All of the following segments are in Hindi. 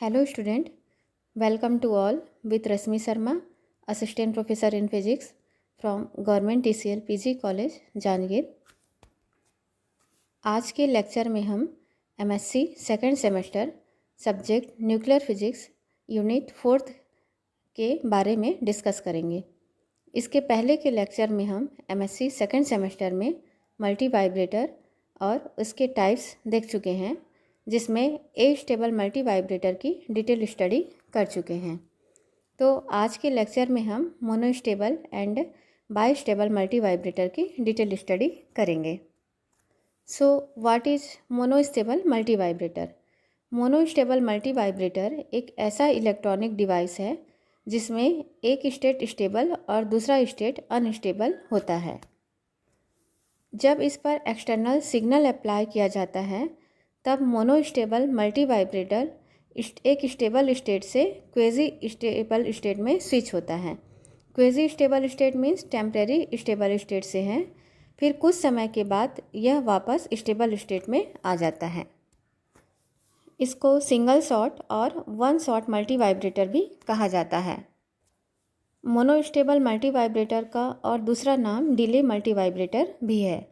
Hello student, welcome to all with Rasmi Sharma, Assistant Professor in Physics from Government TCL PG College, Janjgir. आज के लेक्चर में हम MSc second semester subject nuclear physics unit 4 के बारे में डिस्कस करेंगे। इसके पहले के लेक्चर में हम MSc सेकेंड सेमेस्टर में मल्टी वाइब्रेटर और उसके टाइप्स देख चुके हैं, जिसमें ए स्टेबल मल्टी वाइब्रेटर की डिटेल स्टडी कर चुके हैं। तो आज के लेक्चर में हम mono stable and by stable multi vibrator की डिटेल स्टडी करेंगे। So what is mono stable multi vibrator? Mono stable multi vibrator एक ऐसा इलेक्ट्रॉनिक डिवाइस है जिसमें एक स्टेट स्टेबल और दूसरा स्टेट अनस्टेबल होता है। जब इस पर एक्सटर्नल सिग्नल अप्लाई किया जाता है तब मोनो स्टेबल मल्टी वाइब्रेटर एक स्टेबल स्टेट से क्वेजी स्टेबल स्टेट में स्विच होता है। Quasi stable state means temporary stable state से है, फिर कुछ समय के बाद यह वापस स्टेबल स्टेट में आ जाता है। इसको सिंगल शॉट और वन शॉट मल्टी वाइब्रेटर भी कहा जाता है। मोनो स्टेबल मल्टी वाइब्रेटर का और दूसरा नाम डिले मल्टी वाइब्रेटर भी है।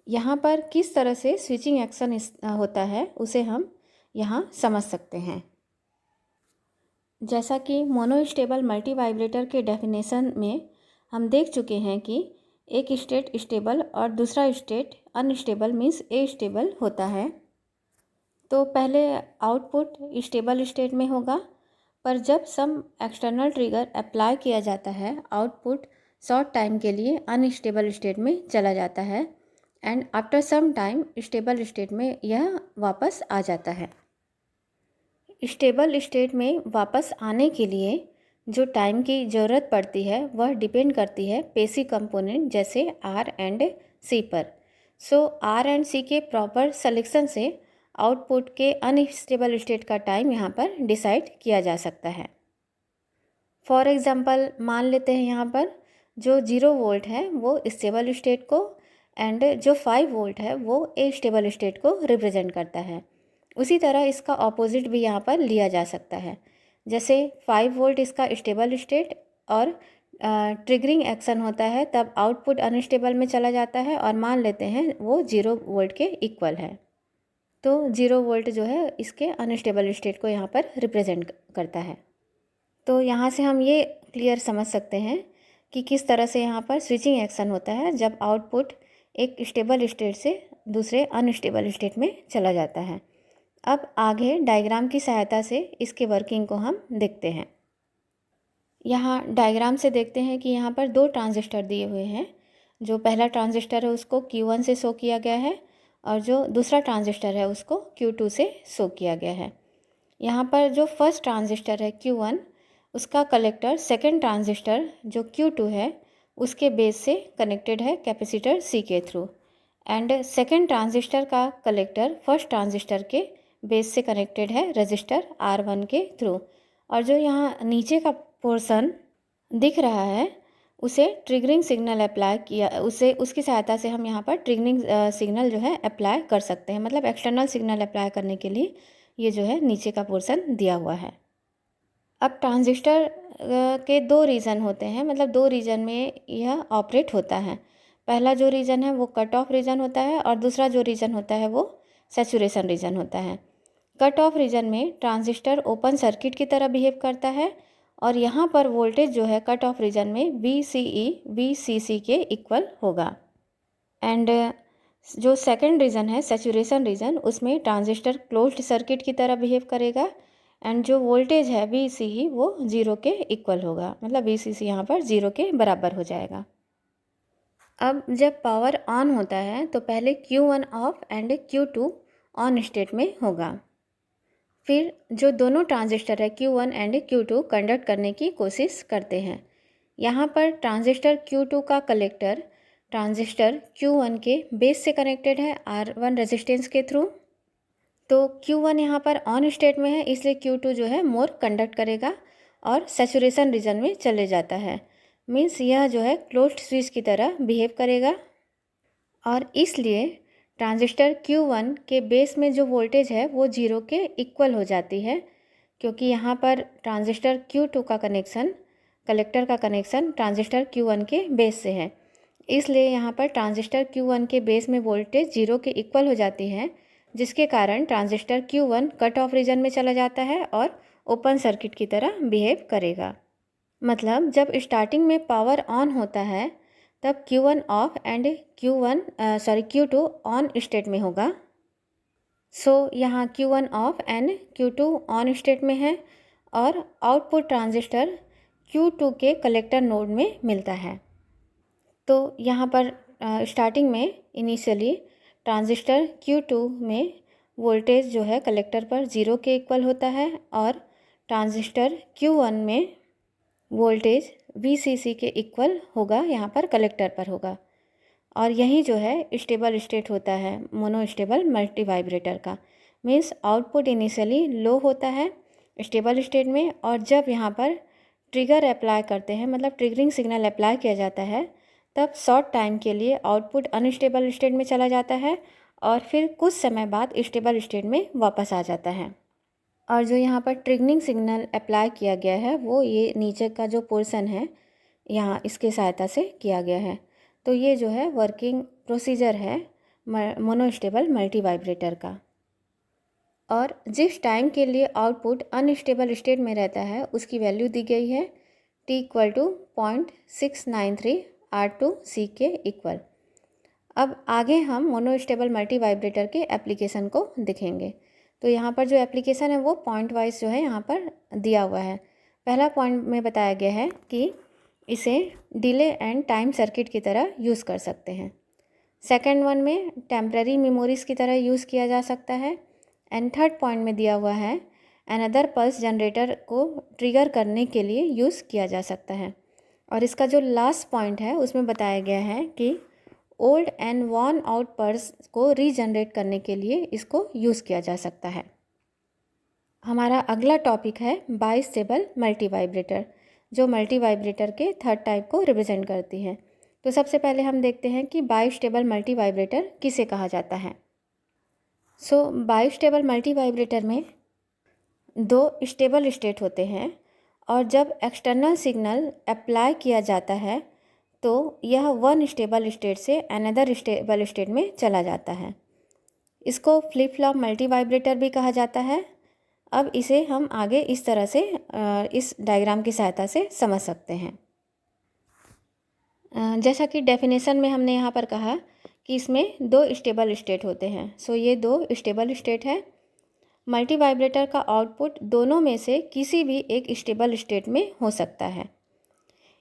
यहाँ पर किस तरह से स्विचिंग एक्शन होता है उसे हम यहाँ समझ सकते हैं। जैसा कि मोनो स्टेबल मल्टी वाइब्रेटर के डेफिनेशन में हम देख चुके हैं कि एक स्टेट स्टेबल और दूसरा स्टेट अनस्टेबल मीन्स ए स्टेबल होता है। तो पहले आउटपुट स्टेबल स्टेट में होगा, पर जब सम एक्सटर्नल ट्रिगर अप्लाई किया जाता है आउटपुट शॉर्ट टाइम के लिए अनस्टेबल स्टेट में चला जाता है and after some time stable state में यह वापस आ जाता है। स्टेबल स्टेट में वापस आने के लिए जो टाइम की ज़रूरत पड़ती है वह डिपेंड करती है पैसिव कंपोनेंट जैसे आर एंड सी पर। सो आर एंड सी के प्रॉपर सिलेक्शन से आउटपुट के अनस्टेबल स्टेट का टाइम यहाँ पर डिसाइड किया जा सकता है। फॉर एग्ज़ाम्पल मान लेते हैं यहाँ पर जो 0 वोल्ट है वो स्टेबल स्टेट को एंड जो 5 वोल्ट है वो ए स्टेबल स्टेट को रिप्रेजेंट करता है। उसी तरह इसका ऑपोजिट भी यहाँ पर लिया जा सकता है। जैसे 5 वोल्ट इसका स्टेबल स्टेट और ट्रिगरिंग एक्शन होता है तब आउटपुट अनस्टेबल में चला जाता है और मान लेते हैं वो 0 वोल्ट के इक्वल है। तो 0 वोल्ट जो है इसके अनस्टेबल स्टेट को यहाँ पर रिप्रेजेंट करता है। तो यहाँ से हम ये क्लियर समझ सकते हैं कि किस तरह से यहाँ पर स्विचिंग एक्शन होता है जब आउटपुट एक स्टेबल स्टेट से दूसरे अनस्टेबल स्टेट में चला जाता है। अब आगे डायग्राम की सहायता से इसके वर्किंग को हम देखते हैं। यहाँ डायग्राम से देखते हैं कि यहाँ पर 2 ट्रांजिस्टर दिए हुए हैं। जो पहला ट्रांजिस्टर है उसको Q1 से शो किया गया है और जो दूसरा ट्रांजिस्टर है उसको Q2 से शो किया गया है। यहाँ पर जो फर्स्ट ट्रांजिस्टर है Q1 उसका कलेक्टर सेकेंड ट्रांजिस्टर जो Q2 है उसके बेस से कनेक्टेड है कैपेसिटर C के थ्रू एंड सेकेंड ट्रांजिस्टर का कलेक्टर फर्स्ट ट्रांजिस्टर के बेस से कनेक्टेड है रजिस्टर R1 के थ्रू। और जो यहाँ नीचे का पोर्शन दिख रहा है उसे ट्रिगरिंग सिग्नल अप्लाई किया उसकी सहायता से हम यहाँ पर ट्रिगरिंग सिग्नल जो है अप्लाई कर सकते हैं। मतलब एक्सटर्नल सिग्नल अप्लाई करने के लिए ये जो है नीचे का पोर्शन दिया हुआ है। अब ट्रांजिस्टर के 2 रीजन होते हैं, मतलब 2 रीजन में यह ऑपरेट होता है। पहला जो रीजन है वो कट ऑफ रीजन होता है और दूसरा जो रीजन होता है वो सैचुरेशन रीजन होता है। कट ऑफ रीजन में ट्रांजिस्टर ओपन सर्किट की तरह बिहेव करता है और यहाँ पर वोल्टेज जो है कट ऑफ रीजन में VCE VCC के इक्वल होगा। एंड जो सेकंड रीजन है सैचुरेशन रीजन उसमें ट्रांजिस्टर क्लोज्ड सर्किट की तरह बिहेव करेगा एंड जो वोल्टेज है VCE वो 0 के इक्वल होगा। मतलब VCC यहाँ पर 0 के बराबर हो जाएगा। अब जब पावर ऑन होता है तो पहले Q1 of and Q2 on state में होगा। फिर जो दोनों ट्रांजिस्टर है Q1 एंड Q2 कंडक्ट करने की कोशिश करते हैं। यहाँ पर ट्रांजिस्टर Q2 का कलेक्टर ट्रांजिस्टर Q1 के बेस से कनेक्टेड है R1 रेजिस्टेंस के थ्रू। तो Q1 यहाँ पर ऑन स्टेट में है इसलिए Q2 जो है मोर कंडक्ट करेगा और सैचुरेशन रीजन में चले जाता है। मीन्स यह जो है क्लोज्ड स्विच की तरह बिहेव करेगा और इसलिए ट्रांजिस्टर Q1 के बेस में जो वोल्टेज है वो 0 के इक्वल हो जाती है क्योंकि यहाँ पर ट्रांजिस्टर Q2 का कनेक्शन, कलेक्टर का कनेक्शन ट्रांजिस्टर Q1 के बेस से है, इसलिए यहाँ पर ट्रांजिस्टर Q1 के बेस में वोल्टेज 0 के इक्वल हो जाती है, जिसके कारण transistor Q1 cut off reason में चला जाता है और ओपन सर्किट की तरह बिहेव करेगा। मतलब जब स्टार्टिंग में पावर ऑन होता है तब Q1 of and Q2 on state में होगा। सो यहाँ Q1 of and Q2 on state में है और आउटपुट ट्रांजिस्टर Q2 के कलेक्टर नोड में मिलता है। तो यहाँ पर स्टार्टिंग में इनिशियली ट्रांजिस्टर Q2 में वोल्टेज जो है कलेक्टर पर 0 के इक्वल होता है और ट्रांजिस्टर Q1 में वोल्टेज VCC के इक्वल होगा, यहाँ पर कलेक्टर पर होगा। और यही जो है स्टेबल स्टेट होता है मोनो स्टेबल मल्टी वाइब्रेटर का। मीन्स आउटपुट इनिशियली लो होता है स्टेबल स्टेट में, और जब यहाँ पर ट्रिगर अप्लाई करते हैं, मतलब ट्रिगरिंग सिग्नल अप्लाई किया जाता है, तब शॉर्ट टाइम के लिए आउटपुट अनस्टेबल स्टेट में चला जाता है और फिर कुछ समय बाद स्टेबल स्टेट में वापस आ जाता है। और जो यहाँ पर ट्रिगरिंग सिग्नल अप्लाई किया गया है वो ये नीचे का जो पोर्शन है यहाँ इसके सहायता से किया गया है। तो ये जो है वर्किंग प्रोसीजर है मोनोस्टेबल मल्टी वाइब्रेटर का। और जिस टाइम के लिए आउटपुट अनस्टेबल स्टेट में रहता है उसकी वैल्यू दी गई है t = 0.693 R2C के इक्वल। अब आगे हम मोनोस्टेबल मल्टी वाइब्रेटर के एप्लीकेशन को देखेंगे। तो यहाँ पर जो एप्लीकेशन है वो पॉइंट वाइज जो है यहाँ पर दिया हुआ है। पहला पॉइंट में बताया गया है कि इसे डिले एंड टाइम सर्किट की तरह यूज़ कर सकते हैं। सेकंड वन में टेम्पररी मेमोरीज़ की तरह यूज़ किया जा सकता है। एंड थर्ड पॉइंट में दिया हुआ है अनदर पल्स जनरेटर को ट्रिगर करने के लिए यूज़ किया जा सकता है। और इसका जो लास्ट पॉइंट है उसमें बताया गया है कि old and worn out pulse को रीजनरेट करने के लिए इसको यूज़ किया जा सकता है। हमारा अगला टॉपिक है बाइस्टेबल मल्टी वाइब्रेटर, जो मल्टी वाइब्रेटर के थर्ड टाइप को रिप्रेजेंट करती है। तो सबसे पहले हम देखते हैं कि बाइस्टेबल मल्टी वाइब्रेटर किसे कहा जाता है। बाइस्टेबल मल्टी वाइब्रेटर में दो स्टेबल स्टेट होते हैं और जब एक्सटर्नल सिग्नल अप्लाई किया जाता है तो यह वन स्टेबल स्टेट से अनदर स्टेबल स्टेट में चला जाता है। इसको फ्लिप फ्लॉप मल्टी वाइब्रेटर भी कहा जाता है। अब इसे हम आगे इस तरह से इस डायग्राम की सहायता से समझ सकते हैं। जैसा कि डेफिनेशन में हमने यहाँ पर कहा कि इसमें दो स्टेबल स्टेट होते हैं। ये दो स्टेबल स्टेट है। मल्टी वाइब्रेटर का आउटपुट दोनों में से किसी भी एक स्टेबल स्टेट में हो सकता है।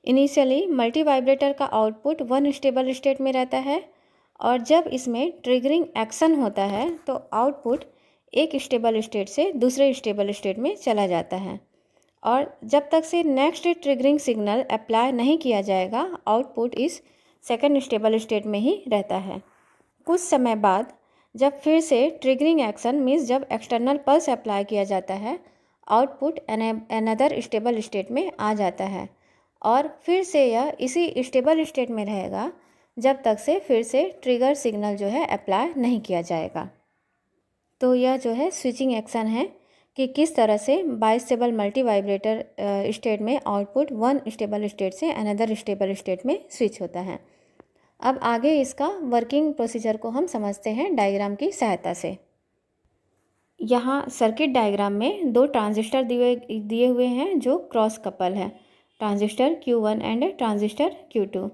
इनिशियली मल्टी वाइब्रेटर का आउटपुट वन स्टेबल स्टेट में रहता है और जब इसमें ट्रिगरिंग एक्शन होता है तो आउटपुट एक स्टेबल स्टेट से दूसरे स्टेबल स्टेट में चला जाता है, और जब तक से नेक्स्ट ट्रिगरिंग सिग्नल अप्लाई नहीं किया जाएगा आउटपुट इस सेकंड स्टेबल स्टेट में ही रहता है। कुछ समय बाद जब फिर से ट्रिगरिंग एक्शन मीन्स जब एक्सटर्नल पल्स अप्लाई किया जाता है आउटपुट अनदर स्टेबल स्टेट में आ जाता है और फिर से यह इसी स्टेबल स्टेट में रहेगा जब तक से फिर से ट्रिगर सिग्नल जो है अप्लाई नहीं किया जाएगा। तो यह जो है स्विचिंग एक्शन है कि किस तरह से बाइस्टेबल मल्टी वाइब्रेटर स्टेट में आउटपुट वन स्टेबल स्टेट से अनदर स्टेबल स्टेट में स्विच होता है। अब आगे इसका वर्किंग प्रोसीजर को हम समझते हैं डायग्राम की सहायता से। यहाँ सर्किट डायग्राम में दो ट्रांजिस्टर दिए हुए हैं जो क्रॉस कपल है, transistor Q1 and transistor Q2।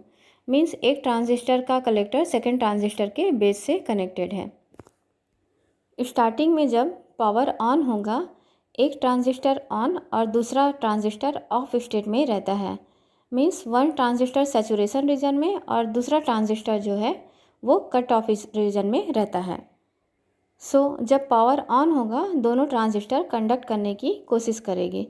Means एक ट्रांजिस्टर का कलेक्टर सेकेंड ट्रांजिस्टर के बेस से कनेक्टेड है। स्टार्टिंग में जब पावर ऑन होगा एक ट्रांजिस्टर ऑन और दूसरा ट्रांजिस्टर ऑफ स्टेट में रहता है। Means one transistor saturation region में और दूसरा ट्रांजिस्टर जो है वो कट ऑफ रीजन में रहता है। जब पावर ऑन होगा दोनों ट्रांजिस्टर कंडक्ट करने की कोशिश करेगी।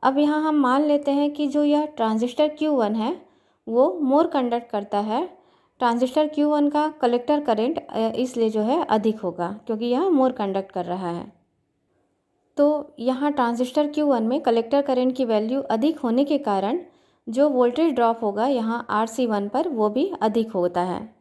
अब यहाँ हम मान लेते हैं कि जो यह ट्रांजिस्टर Q1 है वो मोर कंडक्ट करता है। ट्रांजिस्टर Q1 का कलेक्टर करंट इसलिए जो है अधिक होगा क्योंकि यह मोर कंडक्ट कर रहा है। तो यहाँ ट्रांजिस्टर Q1 में कलेक्टर करंट की वैल्यू अधिक होने के कारण जो वोल्टेज ड्रॉप होगा यहाँ RC1 पर वो भी अधिक होता है।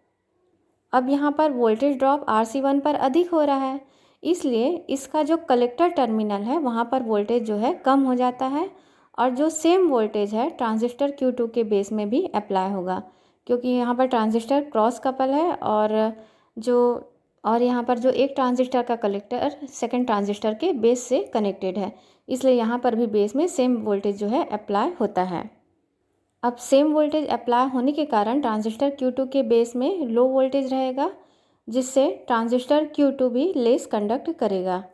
अब यहाँ पर वोल्टेज ड्रॉप RC1 पर अधिक हो रहा है इसलिए इसका जो कलेक्टर टर्मिनल है वहाँ पर वोल्टेज जो है कम हो जाता है और जो सेम वोल्टेज है ट्रांजिस्टर Q2 के बेस में भी अप्लाई होगा, क्योंकि यहाँ पर ट्रांजिस्टर क्रॉस कपल है और यहाँ पर जो एक ट्रांजिस्टर का कलेक्टर सेकंड ट्रांजिस्टर के बेस से कनेक्टेड है, इसलिए यहाँ पर भी बेस में सेम वोल्टेज जो है अप्लाई होता है। अब सेम वोल्टेज अप्लाई होने के कारण ट्रांजिस्टर Q2 के बेस में लो वोल्टेज रहेगा, जिससे ट्रांजिस्टर Q2 भी लेस कंडक्ट करेगा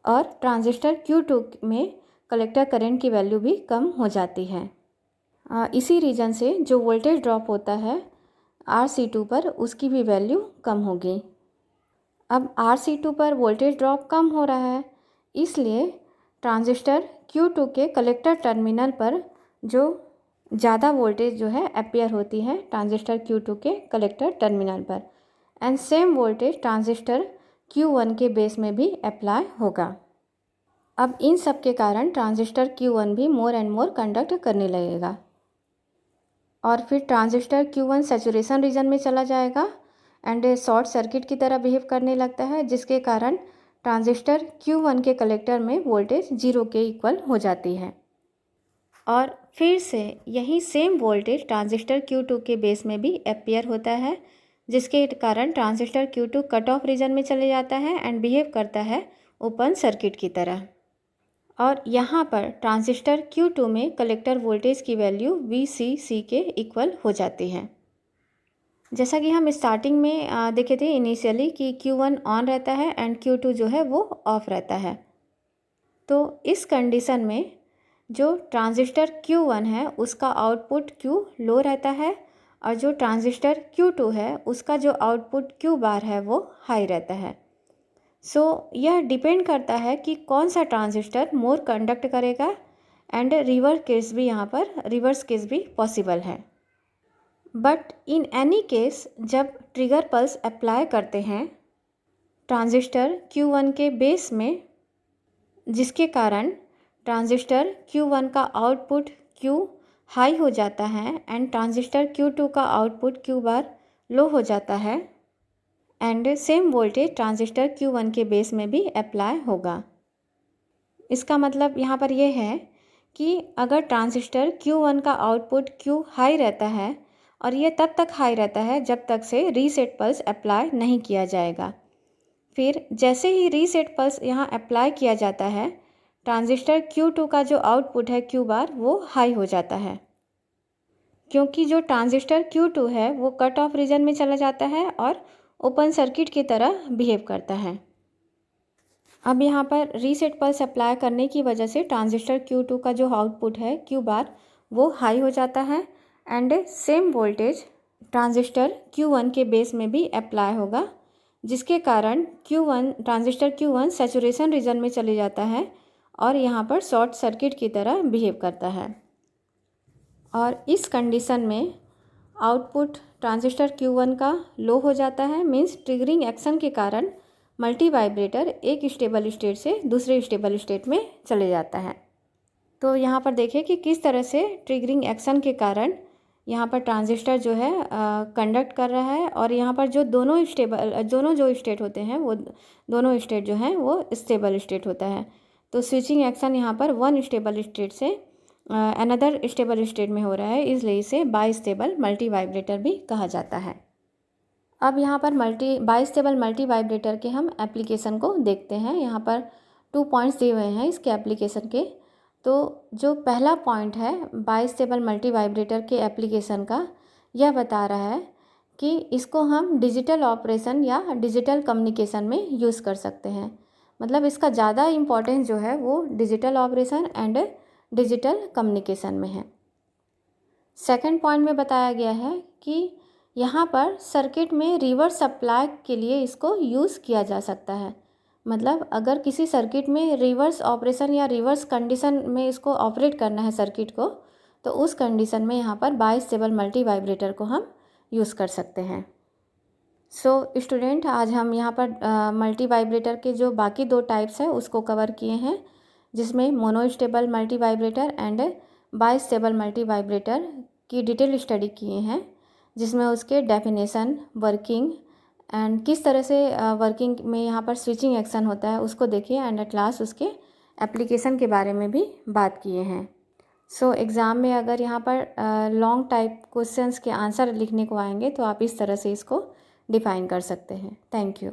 और ट्रांजिस्टर Q2 में कलेक्टर करंट की वैल्यू भी कम हो जाती है। इसी रीज़न से जो वोल्टेज ड्रॉप होता है RC2 पर, उसकी भी वैल्यू कम होगी। अब RC2 पर वोल्टेज ड्रॉप कम हो रहा है, इसलिए ट्रांजिस्टर Q2 के कलेक्टर टर्मिनल पर जो ज़्यादा वोल्टेज जो है अपीयर होती है ट्रांजिस्टर Q2 के कलेक्टर टर्मिनल पर, and same voltage transistor Q1 के बेस में भी अप्लाई होगा। अब इन सब के कारण ट्रांजिस्टर Q1 भी मोर एंड मोर कंडक्ट करने लगेगा और फिर ट्रांजिस्टर Q1 सैचुरेशन रीजन में चला जाएगा एंड शॉर्ट सर्किट की तरह बिहेव करने लगता है, जिसके कारण ट्रांजिस्टर Q1 के कलेक्टर में वोल्टेज 0 के इक्वल हो जाती है और फिर से यही सेम वोल्टेज ट्रांजिस्टर Q2 के बेस में भी अपीयर होता है, जिसके कारण transistor Q2 cut off reason में चले जाता है एंड बिहेव करता है ओपन सर्किट की तरह। और यहाँ पर ट्रांजिस्टर Q2 में कलेक्टर वोल्टेज की वैल्यू VCC के इक्वल हो जाती है। जैसा कि हम स्टार्टिंग में देखे थे इनिशियली कि Q1 ऑन रहता है एंड Q2 जो है वो ऑफ रहता है। तो इस कंडीशन में जो ट्रांजिस्टर Q1 है उसका आउटपुट Q लो रहता है और जो ट्रांजिस्टर Q2 है उसका जो आउटपुट Q बार है वो हाई रहता है। यह डिपेंड करता है कि कौन सा ट्रांजिस्टर मोर कंडक्ट करेगा एंड रिवर्स केस भी पॉसिबल है। बट इन एनी केस जब ट्रिगर पल्स अप्लाई करते हैं ट्रांजिस्टर Q1 के बेस में, जिसके कारण ट्रांजिस्टर Q1 का आउटपुट Q हाई हो जाता है एंड ट्रांजिस्टर Q2 का आउटपुट Q बार लो हो जाता है and same voltage transistor Q1 के बेस में भी अप्लाई होगा। इसका मतलब यहाँ पर यह है कि अगर ट्रांजिस्टर Q1 का आउटपुट Q हाई रहता है और ये तब तक हाई रहता है जब तक से रीसेट पल्स अप्लाई नहीं किया जाएगा। फिर जैसे ही रीसेट पल्स यहाँ अप्लाई किया जाता है ट्रांजिस्टर Q2 का जो आउटपुट है Q बार वो हाई हो जाता है, क्योंकि जो ट्रांजिस्टर Q2 है वो कट ऑफ रीजन में चला जाता है और ओपन सर्किट की तरह बिहेव करता है। अब यहाँ पर रीसेट पल्स अप्लाई करने की वजह से ट्रांजिस्टर Q2 का जो आउटपुट है Q बार वो हाई हो जाता है and same voltage transistor Q1 के बेस में भी अप्लाई होगा, जिसके कारण ट्रांजिस्टर Q1 सैचुरेशन रीजन में चले जाता है और यहाँ पर शॉर्ट सर्किट की तरह बिहेव करता है। और इस कंडीशन में आउटपुट ट्रांजिस्टर Q1 का लो हो जाता है, मीन्स ट्रिगरिंग एक्शन के कारण मल्टी वाइब्रेटर एक स्टेबल स्टेट से दूसरे स्टेबल स्टेट में चले जाता है। तो यहाँ पर देखिए कि किस तरह से ट्रिगरिंग एक्शन के कारण यहाँ पर ट्रांजिस्टर जो है कंडक्ट कर रहा है और यहाँ पर जो दोनों जो स्टेट होते हैं वो दोनों स्टेट जो हैं वो स्टेबल स्टेट होता है। तो स्विचिंग एक्शन यहाँ पर वन स्टेबल स्टेट से अनदर स्टेबल स्टेट में हो रहा है, इसलिए इसे बाई स्टेबल मल्टी वाइब्रेटर भी कहा जाता है। अब यहाँ पर बाई स्टेबल मल्टी वाइब्रेटर के हम एप्लीकेशन को देखते हैं। यहाँ पर 2 पॉइंट्स दिए हुए हैं इसके एप्लीकेशन के। तो जो पहला पॉइंट है बाई स्टेबल मल्टी वाइब्रेटर के एप्लीकेशन का, यह बता रहा है कि इसको हम डिजिटल ऑपरेशन या डिजिटल कम्युनिकेशन में यूज़ कर सकते हैं। मतलब इसका ज़्यादा इम्पोर्टेंस जो है वो digital operation and digital communication में है। सेकंड पॉइंट में बताया गया है कि यहाँ पर सर्किट में रिवर्स सप्लाई के लिए इसको यूज़ किया जा सकता है। मतलब अगर किसी सर्किट में रिवर्स ऑपरेशन या रिवर्स कंडीशन में इसको ऑपरेट करना है सर्किट को, तो उस कंडीशन में यहाँ पर बाई स्टेबल मल्टी वाइब्रेटर को हम यूज़ कर सकते हैं। स्टूडेंट, आज हम यहाँ पर मल्टी वाइब्रेटर के जो बाकी 2 टाइप्स हैं उसको कवर किए हैं, जिसमें monostable multi vibrator and by stable multi vibrator की डिटेल स्टडी किए हैं, जिसमें उसके डेफिनेशन, वर्किंग एंड किस तरह से वर्किंग में यहाँ पर स्विचिंग एक्शन होता है उसको देखिए, एंड एट लास्ट उसके एप्लीकेशन के बारे में भी बात किए हैं। सो एग्ज़ाम में अगर यहाँ पर लॉन्ग टाइप क्वेश्चंस के आंसर लिखने को आएंगे तो आप इस तरह से इसको डिफ़ाइन कर सकते हैं। Thank you.